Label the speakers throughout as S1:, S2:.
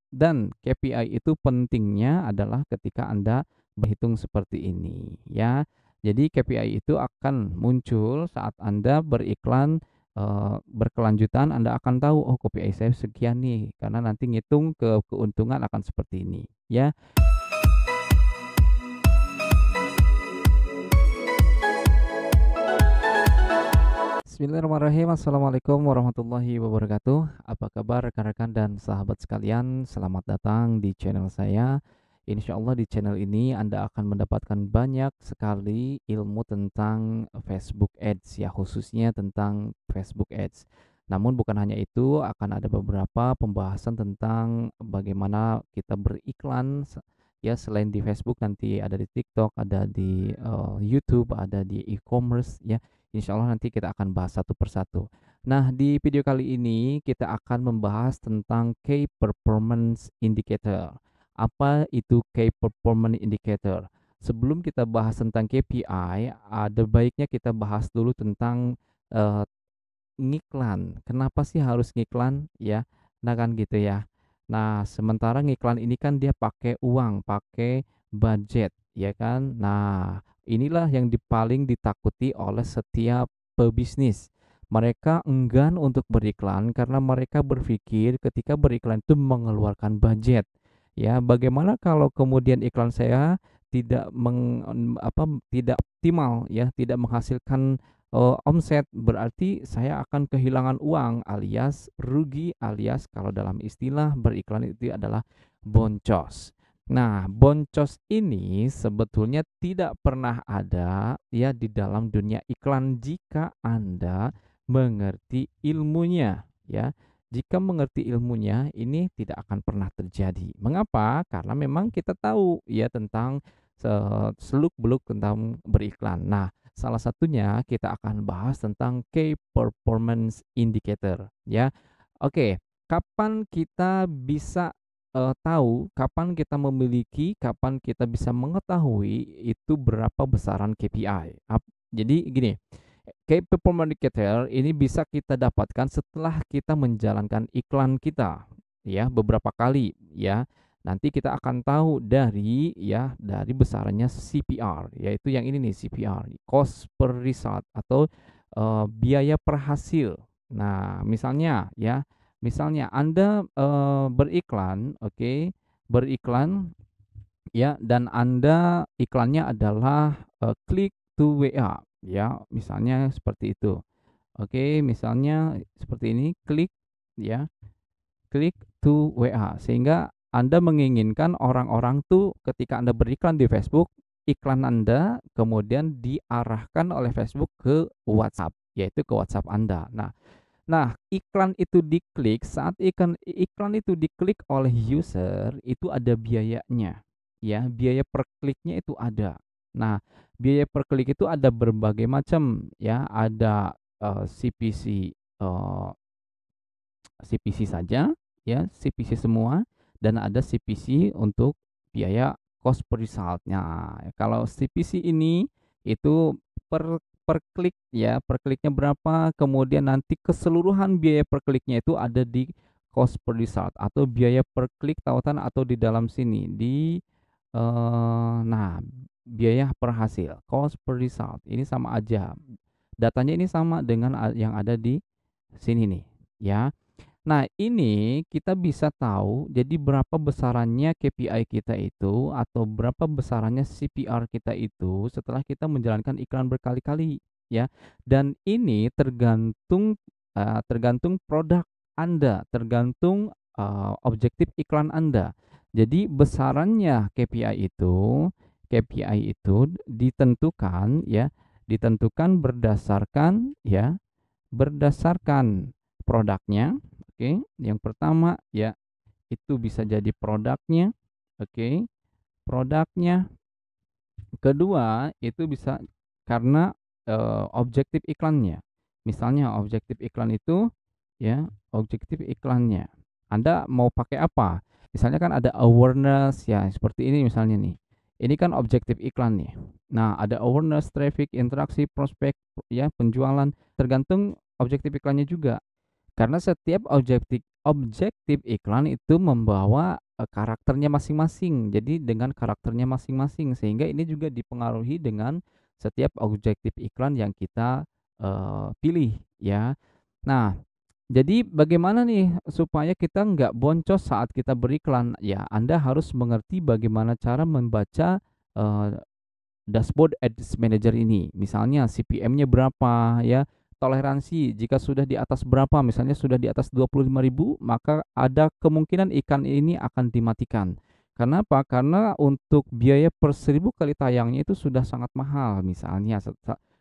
S1: Dan KPI itu pentingnya adalah ketika Anda berhitung seperti ini ya. Jadi KPI itu akan muncul saat Anda beriklan berkelanjutan. Anda akan tahu, oh KPI saya sekian nih, karena nanti ngitung keuntungan akan seperti ini ya. Bismillahirrahmanirrahim. Assalamualaikum warahmatullahi wabarakatuh. Apa kabar rekan-rekan dan sahabat sekalian? Selamat datang di channel saya. Insya Allah di channel ini Anda akan mendapatkan banyak sekali ilmu tentang Facebook Ads ya, khususnya tentang Facebook Ads. Namun bukan hanya itu, akan ada beberapa pembahasan tentang bagaimana kita beriklan ya, selain di Facebook nanti ada di TikTok, ada di YouTube, ada di e-commerce ya. Insya Allah nanti kita akan bahas satu persatu. Nah, di video kali ini kita akan membahas tentang Key Performance Indicator. Apa itu Key Performance Indicator? Sebelum kita bahas tentang KPI, ada baiknya kita bahas dulu tentang eh, ngiklan. Kenapa sih harus ngiklan ya? Nah kan gitu ya. Nah, sementara ngiklan ini kan dia pakai uang, pakai budget, ya kan? Nah, inilah yang paling ditakuti oleh setiap pebisnis. Mereka enggan untuk beriklan karena mereka berpikir ketika beriklan itu mengeluarkan budget. Ya, bagaimana kalau kemudian iklan saya tidak tidak optimal ya, tidak menghasilkan omset, berarti saya akan kehilangan uang alias rugi, alias kalau dalam istilah beriklan itu adalah boncos. Nah, boncos ini sebetulnya tidak pernah ada ya di dalam dunia iklan jika Anda mengerti ilmunya ya. Jika mengerti ilmunya, ini tidak akan pernah terjadi. Mengapa? Karena memang kita tahu ya tentang seluk-beluk tentang beriklan. Nah, salah satunya kita akan bahas tentang Key Performance Indicator ya. Oke, kapan kita bisa tahu, kapan kita memiliki, kapan kita bisa mengetahui itu berapa besaran KPI. Jadi gini, Key Performance Indicator ini bisa kita dapatkan setelah kita menjalankan iklan kita ya beberapa kali ya. Nanti kita akan tahu dari besarannya CPR, yaitu yang ini nih, CPR, cost per result, atau biaya per hasil. Nah, misalnya Anda beriklan, oke, beriklan ya, dan Anda iklannya adalah klik to WA ya, misalnya seperti itu. Oke, misalnya seperti ini, klik ya, klik to WA, sehingga Anda menginginkan orang-orang tuh ketika Anda beriklan di Facebook, iklan Anda kemudian diarahkan oleh Facebook ke WhatsApp, yaitu ke WhatsApp Anda. Nah, iklan itu diklik, saat iklan itu diklik oleh user, itu ada biayanya, ya, biaya per kliknya itu ada. Nah, biaya per klik itu ada berbagai macam, ya, ada CPC, CPC saja, ya, CPC semua, dan ada CPC untuk biaya cost per result-nya. Kalau CPC ini itu per klik ya, per kliknya berapa, kemudian nanti keseluruhan biaya per kliknya itu ada di cost per result atau biaya per klik tautan, atau di dalam sini di nah, biaya per hasil, cost per result. Ini sama aja. Datanya ini sama dengan yang ada di sini nih, ya. Nah, ini kita bisa tahu jadi berapa besarannya KPI kita itu, atau berapa besarannya CPR kita itu setelah kita menjalankan iklan berkali-kali ya. Dan ini tergantung produk Anda, tergantung objektif iklan Anda. Jadi besarannya KPI itu ditentukan ya, ditentukan berdasarkan produknya. Oke, yang pertama ya, itu bisa jadi produknya. Oke, produknya. Kedua, itu bisa karena objektif iklannya. Misalnya objektif iklan itu ya, objektif iklannya. Anda mau pakai apa? Misalnya kan ada awareness ya, seperti ini misalnya nih. Ini kan objektif iklan nih. Nah, ada awareness, traffic, interaksi, prospek ya, penjualan, tergantung objektif iklannya juga. Karena setiap objektif iklan itu membawa, karakternya masing-masing. Jadi dengan karakternya masing-masing, sehingga ini juga dipengaruhi dengan setiap objektif iklan yang kita, pilih, ya. Nah, jadi bagaimana nih supaya kita nggak boncos saat kita beriklan? Ya, Anda harus mengerti bagaimana cara membaca, eee dashboard Ads Manager ini. Misalnya CPM-nya berapa ya, toleransi jika sudah di atas berapa, misalnya sudah di atas 25.000, maka ada kemungkinan iklan ini akan dimatikan. Kenapa? Karena untuk biaya per 1000 kali tayangnya itu sudah sangat mahal, misalnya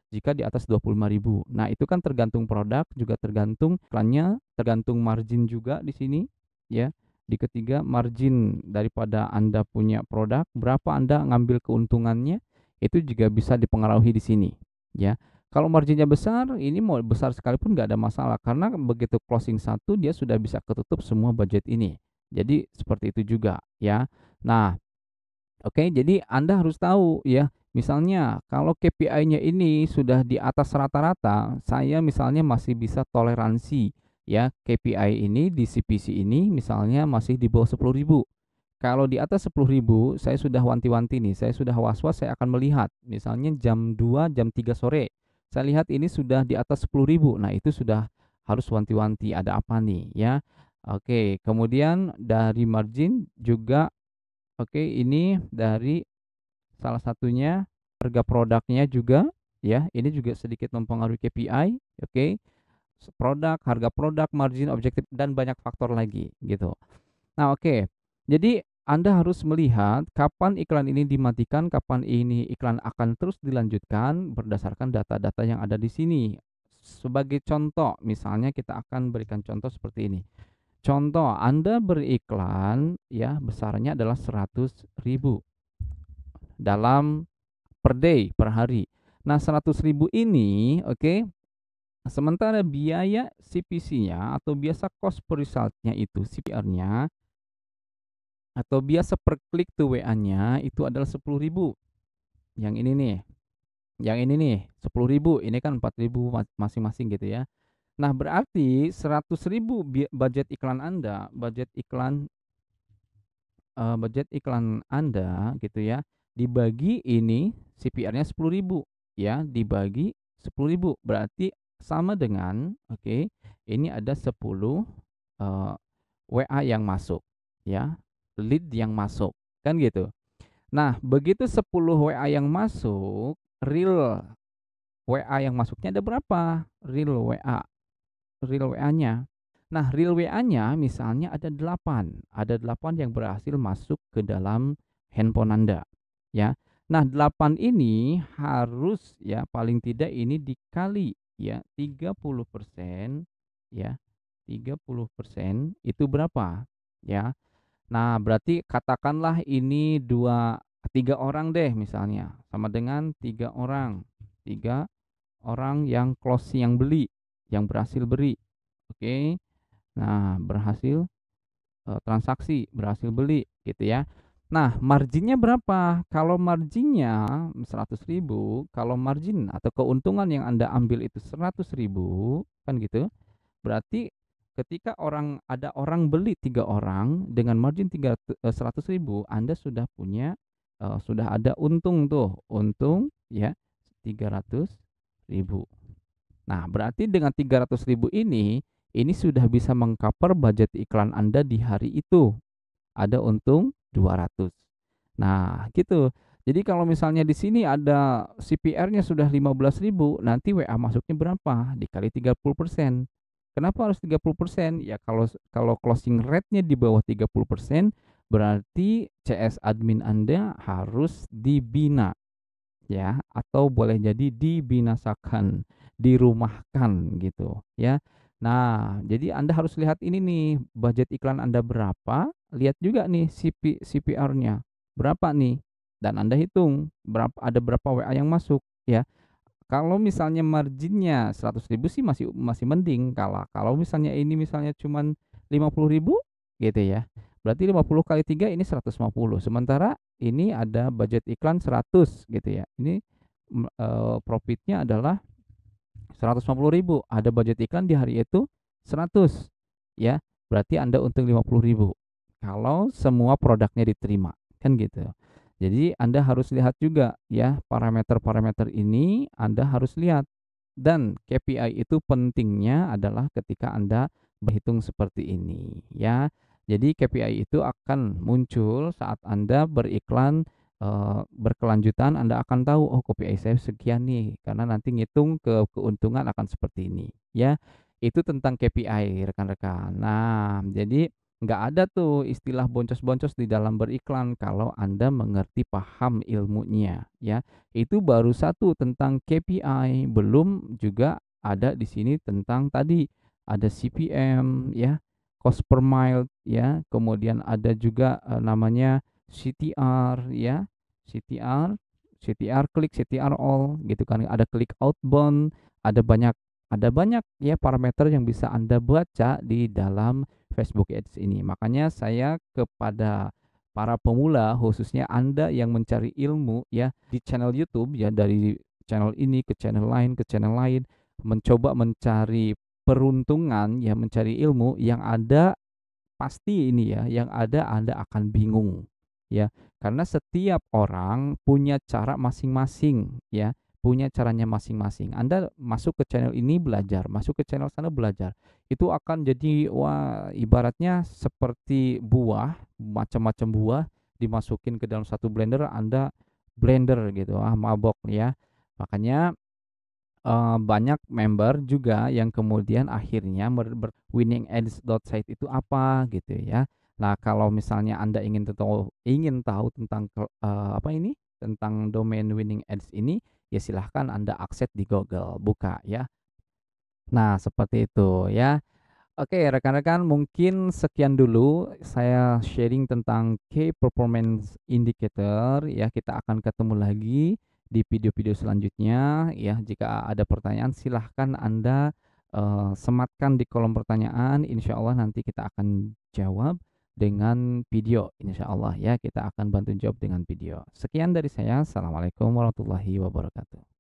S1: jika di atas 25.000. Nah, itu kan tergantung produk, juga tergantung iklannya, tergantung margin juga di sini ya. Di ketiga, margin daripada Anda punya produk, berapa Anda ngambil keuntungannya, itu juga bisa dipengaruhi di sini, ya. Kalau marginnya besar, ini mau besar sekalipun nggak ada masalah, karena begitu closing satu dia sudah bisa ketutup semua budget ini. Jadi seperti itu juga, ya. Nah, oke, jadi Anda harus tahu ya, misalnya kalau KPI-nya ini sudah di atas rata-rata, saya misalnya masih bisa toleransi ya, KPI ini di CPC ini misalnya masih di bawah 10.000. Kalau di atas 10.000, saya sudah wanti-wanti nih, saya sudah was-was, saya akan melihat. Misalnya jam 2, jam 3 sore, saya lihat ini sudah di atas 10.000. Nah, itu sudah harus wanti-wanti, ada apa nih ya. Oke, kemudian dari margin juga, oke, ini dari salah satunya harga produknya juga ya, ini juga sedikit mempengaruhi KPI, oke. Produk, harga produk, margin, objektif, dan banyak faktor lagi gitu. Nah, oke. Jadi Anda harus melihat kapan iklan ini dimatikan, kapan ini iklan akan terus dilanjutkan berdasarkan data-data yang ada di sini. Sebagai contoh, misalnya kita akan berikan contoh seperti ini. Contoh, Anda beriklan ya besarnya adalah 100.000 dalam per day, per hari. Nah, 100.000 ini, oke, sementara biaya CPC-nya atau biasa cost per result-nya itu, CPR-nya atau biasa per klik tuh WA-nya itu adalah 10.000. Yang ini nih, yang ini nih 10.000, ini kan 4.000 masing-masing gitu ya. Nah, berarti 100.000 budget iklan Anda, budget iklan Anda gitu ya, dibagi ini CPR-nya 10.000 ya, dibagi 10.000 berarti sama dengan, oke, ini ada 10 WA yang masuk ya, lead yang masuk, kan gitu. Nah, begitu 10 WA yang masuk, real WA yang masuknya ada berapa? Real WA-nya. Nah, real WA-nya misalnya ada 8 yang berhasil masuk ke dalam handphone Anda, ya. Nah, 8 ini harus ya paling tidak ini dikali ya 30% ya, 30% itu berapa? Ya. Nah, berarti katakanlah ini 3 orang deh misalnya, sama dengan 3 orang. 3 orang yang yang beli, yang berhasil beli. Oke. Nah, berhasil, transaksi, berhasil beli gitu ya. Nah, marginnya berapa? Kalau marginnya 100.000, kalau margin atau keuntungan yang Anda ambil itu 100.000 kan gitu. Berarti ketika ada orang beli 3 orang dengan margin 100.000, Anda sudah punya, sudah ada untung tuh, untung ya 300.000. Nah, berarti dengan 300.000 ini sudah bisa meng-cover budget iklan Anda di hari itu. Ada untung 200. Nah, gitu. Jadi kalau misalnya di sini ada CPR-nya sudah 15.000, nanti WA masuknya berapa? Dikali 30%. Kenapa harus 30%? Ya kalau kalau closing rate-nya di bawah 30%, berarti CS admin Anda harus dibina ya, atau boleh jadi dibinasakan, dirumahkan gitu ya. Nah, jadi Anda harus lihat ini nih, budget iklan Anda berapa, lihat juga nih CPR-nya berapa nih, dan Anda hitung ada berapa WA yang masuk ya. Kalau misalnya marginnya 100.000 sih masih masih mending, kalau misalnya ini misalnya cuman 50.000 gitu ya. Berarti 50 kali 3 ini 150. Sementara ini ada budget iklan 100 gitu ya. Ini profitnya adalah 150.000. Ada budget iklan di hari itu 100, ya, berarti Anda untung 50.000 kalau semua produknya diterima, kan gitu. Jadi Anda harus lihat juga ya, parameter-parameter ini Anda harus lihat. Dan KPI itu pentingnya adalah ketika Anda berhitung seperti ini ya. Jadi KPI itu akan muncul saat Anda beriklan berkelanjutan. Anda akan tahu, oh KPI saya sekian nih, karena nanti ngitung keuntungan akan seperti ini ya. Itu tentang KPI rekan-rekan. Nah, jadi nggak ada tuh istilah boncos-boncos di dalam beriklan kalau Anda mengerti paham ilmunya ya. Itu baru satu tentang KPI, belum juga ada di sini tentang tadi ada CPM ya, cost per mile ya, kemudian ada juga namanya CTR ya, CTR, CTR click, CTR all gitu kan, ada click outbound, ada banyak ya parameter yang bisa Anda baca di dalam Facebook Ads ini. Makanya saya kepada para pemula, khususnya Anda yang mencari ilmu ya di channel YouTube ya, dari channel ini ke channel lain, mencoba mencari peruntungan ya, mencari ilmu yang ada. Pasti ini ya, yang ada Anda akan bingung, ya. Karena setiap orang punya cara masing-masing, ya, punya caranya masing-masing. Anda masuk ke channel ini belajar, masuk ke channel sana belajar. Itu akan jadi, wah, ibaratnya seperti buah, macam-macam buah dimasukin ke dalam satu blender, Anda blender gitu, mabok ya. Makanya banyak member juga yang kemudian akhirnya winningads.site itu apa gitu ya. Nah, kalau misalnya Anda ingin tahu tentang apa ini, tentang domain winning ads ini, ya silahkan Anda akses di Google, buka ya. Nah, seperti itu ya. Oke, rekan-rekan, mungkin sekian dulu saya sharing tentang Key Performance Indicator ya. Kita akan ketemu lagi di video-video selanjutnya ya. Jika ada pertanyaan silahkan Anda sematkan di kolom pertanyaan. Insya Allah nanti kita akan jawab dengan video. Insya Allah ya, kita akan bantu jawab dengan video. Sekian dari saya. Assalamualaikum warahmatullahi wabarakatuh.